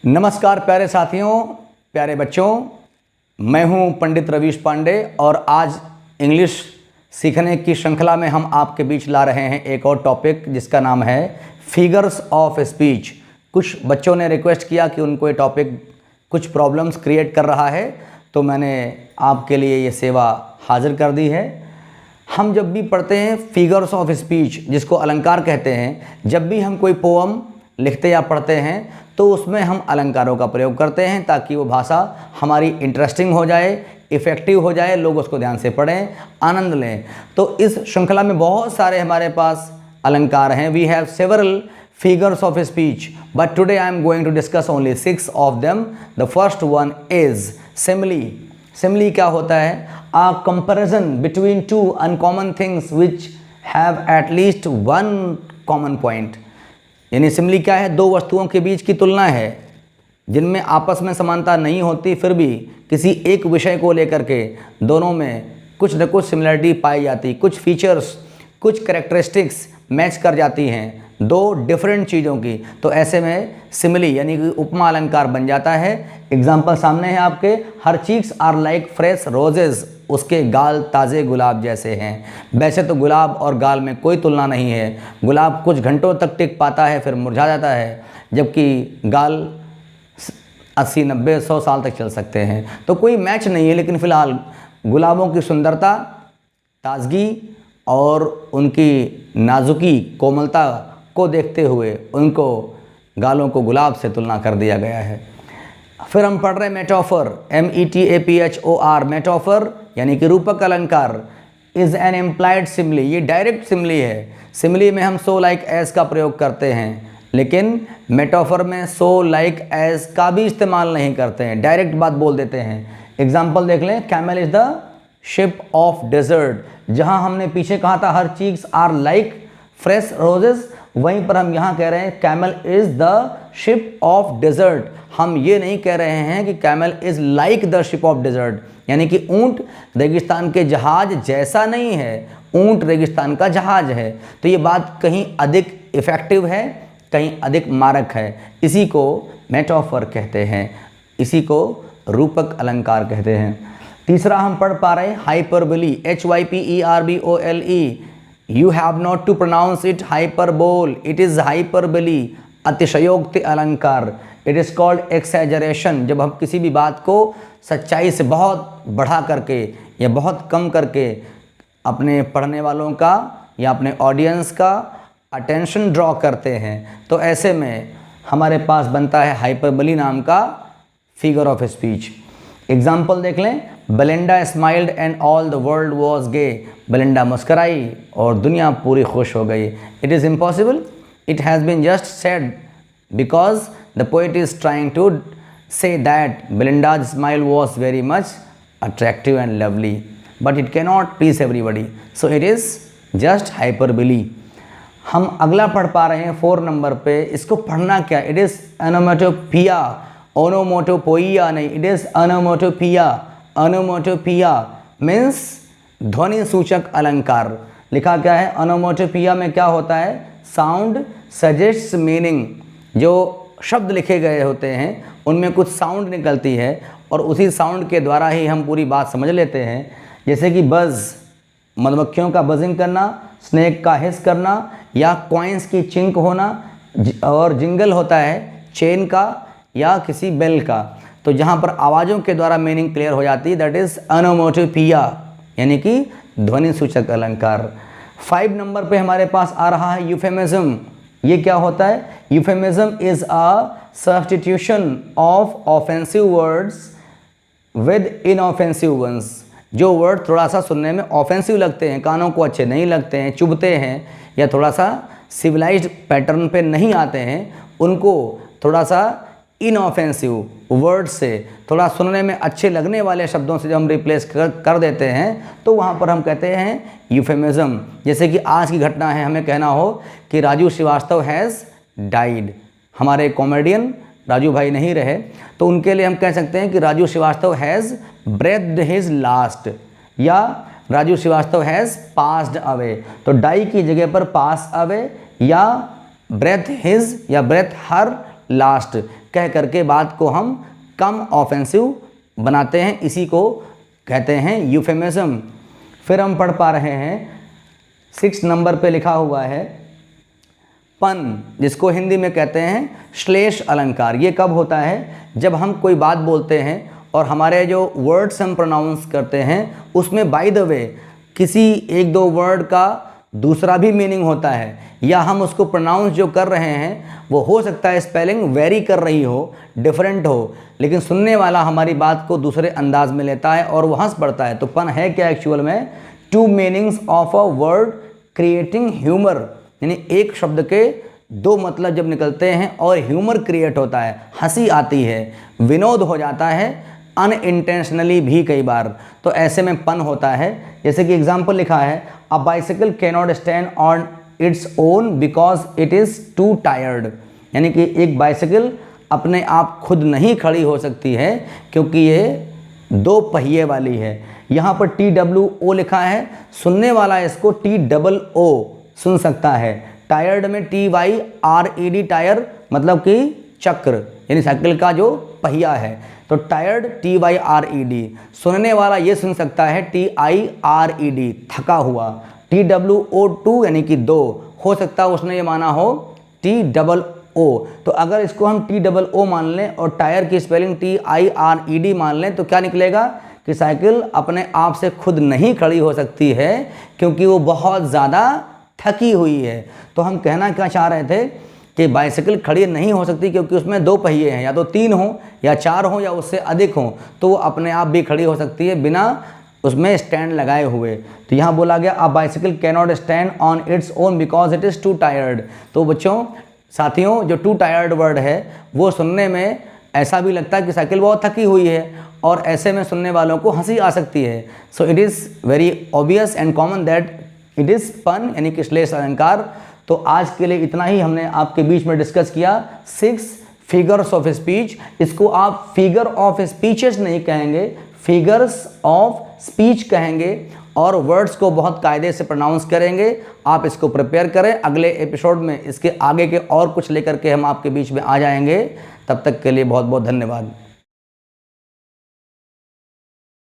नमस्कार प्यारे साथियों, प्यारे बच्चों, मैं हूं पंडित रवीश पांडे और आज इंग्लिश सीखने की श्रृंखला में हम आपके बीच ला रहे हैं एक और टॉपिक जिसका नाम है फिगर्स ऑफ स्पीच। कुछ बच्चों ने रिक्वेस्ट किया कि उनको ये टॉपिक कुछ प्रॉब्लम्स क्रिएट कर रहा है, तो मैंने आपके लिए ये सेवा हाजिर कर दी है। हम जब भी पढ़ते हैं फिगर्स ऑफ स्पीच, जिसको अलंकार कहते हैं, जब भी हम कोई पोअम लिखते या पढ़ते हैं तो उसमें हम अलंकारों का प्रयोग करते हैं ताकि वो भाषा हमारी इंटरेस्टिंग हो जाए, इफ़ेक्टिव हो जाए, लोग उसको ध्यान से पढ़ें, आनंद लें। तो इस श्रृंखला में बहुत सारे हमारे पास अलंकार हैं। We have several figures of speech, but today I am going to discuss only 6 of them. The first one is simile. Simile क्या होता है? A comparison between two uncommon things which have at least one common point. यानी simile क्या है? दो वस्तुओं के बीच की तुलना है जिनमें आपस में समानता नहीं होती, फिर भी किसी एक विषय को लेकर के दोनों में कुछ न कुछ सिमिलरिटी पाई जाती, कुछ फीचर्स, कुछ कैरेक्टरिस्टिक्स मैच कर जाती हैं दो डिफरेंट चीज़ों की। तो ऐसे में सिमिली यानी कि उपमा अलंकार बन जाता है। एग्जाम्पल सामने है आपके। Her cheeks are like fresh roses, उसके गाल ताज़े गुलाब जैसे हैं। वैसे तो गुलाब और गाल में कोई तुलना नहीं है। गुलाब कुछ घंटों तक टिक पाता है, फिर मुरझा जाता है, जबकि गाल 80, 90, 100 साल तक चल सकते हैं। तो कोई मैच नहीं है, लेकिन फ़िलहाल गुलाबों की सुंदरता, ताजगी और उनकी नाजुकी, कोमलता को देखते हुए उनको गालों को गुलाब से तुलना कर दिया गया है। फिर हम पढ़ रहे हैं मेटाफर, METAPHOR, मेटाफर यानी कि रूपक अलंकार। इज़ एन इम्प्लाइड सिमिली, ये डायरेक्ट सिमिली है। सिमिली में हम सो लाइक एज का प्रयोग करते हैं, लेकिन मेटाफर में सो लाइक एज का भी इस्तेमाल नहीं करते हैं, डायरेक्ट बात बोल देते हैं। एग्जाम्पल देख लें, camel is the ship of desert. जहाँ हमने पीछे कहा था her cheeks are like fresh roses, वहीं पर हम यहाँ कह रहे हैं camel is the ship of desert. हम ये नहीं कह रहे हैं कि camel is like the ship of desert, यानी कि ऊंट रेगिस्तान के जहाज जैसा नहीं है, ऊंट रेगिस्तान का जहाज है। तो ये बात कहीं अधिक इफ़ेक्टिव है, कहीं अधिक मारक है। इसी को मेटाफर कहते हैं, इसी को रूपक अलंकार कहते हैं। तीसरा हम पढ़ पा रहे हैं hyperbole, HYPERBOLE। You have not to pronounce it hyperbole, it is hyperbole, अतिशयोक्ति अलंकार। It is called exaggeration। जब हम किसी भी बात को सच्चाई से बहुत बढ़ा करके या बहुत कम करके अपने पढ़ने वालों का या अपने ऑडियंस का अटेंशन ड्रॉ करते हैं, तो ऐसे में हमारे पास बनता है हाइपरबोली नाम का फिगर ऑफ स्पीच। एग्जाम्पल देख लें, Belinda smiled and all the world was gay. Belinda मुस्कराई और दुनिया पूरी खुश हो गई। It is impossible, it has been just said because the poet is trying to say that Belinda's smile was very much attractive and lovely, but it can not please everybody, so it is just hyperbole. हम अगला पढ़ पा रहे हैं 4 number पे। इसको पढ़ना क्या? इट इज़ ओनोमेटोपिया, ओनोमोटोपोइया नहीं, it is onomatopoeia. Onomatopoeia means ध्वनि सूचक अलंकार। लिखा क्या है? ओनोमोटोपिया में क्या होता है? Sound suggests meaning. जो शब्द लिखे गए होते हैं उनमें कुछ साउंड निकलती है और उसी साउंड के द्वारा ही हम पूरी बात समझ लेते हैं। जैसे कि बज़, मधुमक्खियों का बजिंग करना, स्नेक का हिस करना, या कॉइन्स की चिंक होना, और जिंगल होता है चेन का या किसी बेल का। तो जहाँ पर आवाज़ों के द्वारा मीनिंग क्लियर हो जाती है, दैट इज़ ओनोमोटोपिया, यानी कि ध्वनि सूचक अलंकार। 5 नंबर पे हमारे पास आ रहा है यूफेमिज्म। ये क्या होता है? Euphemism is a substitution of offensive words with inoffensive ones. जो वर्ड थोड़ा सा सुनने में ऑफेंसिव लगते हैं, कानों को अच्छे नहीं लगते हैं, चुभते हैं, या थोड़ा सा सिविलाइज्ड पैटर्न पे नहीं आते हैं, उनको थोड़ा सा इनऑफेंसिव वर्ड से, थोड़ा सुनने में अच्छे लगने वाले शब्दों से जब हम रिप्लेस कर देते हैं, तो वहाँ पर हम कहते हैं यूफेमिज्म। जैसे कि आज की घटना है, हमें कहना हो कि राजू श्रीवास्तव हैज़ डाइड। हमारे कॉमेडियन राजू भाई नहीं रहे, तो उनके लिए हम कह सकते हैं कि Raju Srivastava has breathed his last, या Raju Srivastava has passed away. तो डाई की जगह पर पास अवे या ब्रेथ हिज या ब्रेथ हर लास्ट, कह करके बात को हम कम ऑफेंसिव बनाते हैं, इसी को कहते हैं यूफेमिज्म। फिर हम पढ़ पा रहे हैं 6 नंबर पे लिखा हुआ है पन, जिसको हिंदी में कहते हैं श्लेष अलंकार। ये कब होता है? जब हम कोई बात बोलते हैं और हमारे जो वर्ड्स हम प्रोनाउंस करते हैं उसमें बाय द वे किसी एक दो वर्ड का दूसरा भी मीनिंग होता है, या हम उसको प्रोनाउंस जो कर रहे हैं वो हो सकता है स्पेलिंग वेरी कर रही हो, डिफरेंट हो, लेकिन सुनने वाला हमारी बात को दूसरे अंदाज में लेता है और वो हंस पड़ता है। तो पन है क्या एक्चुअल में? 2 meanings of a word creating humour, यानी एक शब्द के 2 मतलब जब निकलते हैं और ह्यूमर क्रिएट होता है, हंसी आती है, विनोद हो जाता है, अनइंटेंशनली भी कई बार, तो ऐसे में पन होता है। जैसे कि एग्जाम्पल लिखा है a bicycle can not stand on its own because it is to tired, यानी कि एक बाइसिकल अपने आप खुद नहीं खड़ी हो सकती है क्योंकि ये 2 पहिए वाली है। यहाँ पर TWO लिखा है, सुनने वाला इसको TOO सुन सकता है। टायर्ड में TYRED, टायर मतलब कि चक्र, यानी साइकिल का जो पहिया है, तो टायर्ड TYRED। सुनने वाला ये सुन सकता है TIRED, थका हुआ। TWO2 यानी कि 2, हो सकता है उसने ये माना हो TOO। तो अगर इसको हम TOO मान लें और टायर की स्पेलिंग TIRED मान लें तो क्या निकलेगा कि साइकिल अपने आप से खुद नहीं खड़ी हो सकती है क्योंकि वो बहुत ज़्यादा थकी हुई है। तो हम कहना क्या चाह रहे थे कि बाइसिकल खड़ी नहीं हो सकती क्योंकि उसमें 2 पहिए हैं, या तो 3 हों या 4 हों या उससे अधिक हों, तो वो अपने आप भी खड़ी हो सकती है बिना उसमें स्टैंड लगाए हुए। तो यहाँ बोला गया a bicycle can not stand on its own because it is to tired. तो बच्चों, साथियों, जो टू टायर्ड वर्ड है वो सुनने में ऐसा भी लगता है कि साइकिल बहुत थकी हुई है, और ऐसे में सुनने वालों को हंसी आ सकती है। सो it is very obvious and common that it is पन, यानी कि श्लेष अलंकार। तो आज के लिए इतना ही हमने आपके बीच में डिस्कस किया 6 फिगर्स ऑफ स्पीच। इसको आप फिगर ऑफ स्पीचेस नहीं कहेंगे, फिगर्स ऑफ स्पीच कहेंगे, और वर्ड्स को बहुत कायदे से प्रोनाउंस करेंगे। आप इसको प्रिपेयर करें, अगले एपिसोड में इसके आगे के और कुछ लेकर के हम आपके बीच में आ जाएंगे। तब तक के लिए बहुत बहुत धन्यवाद।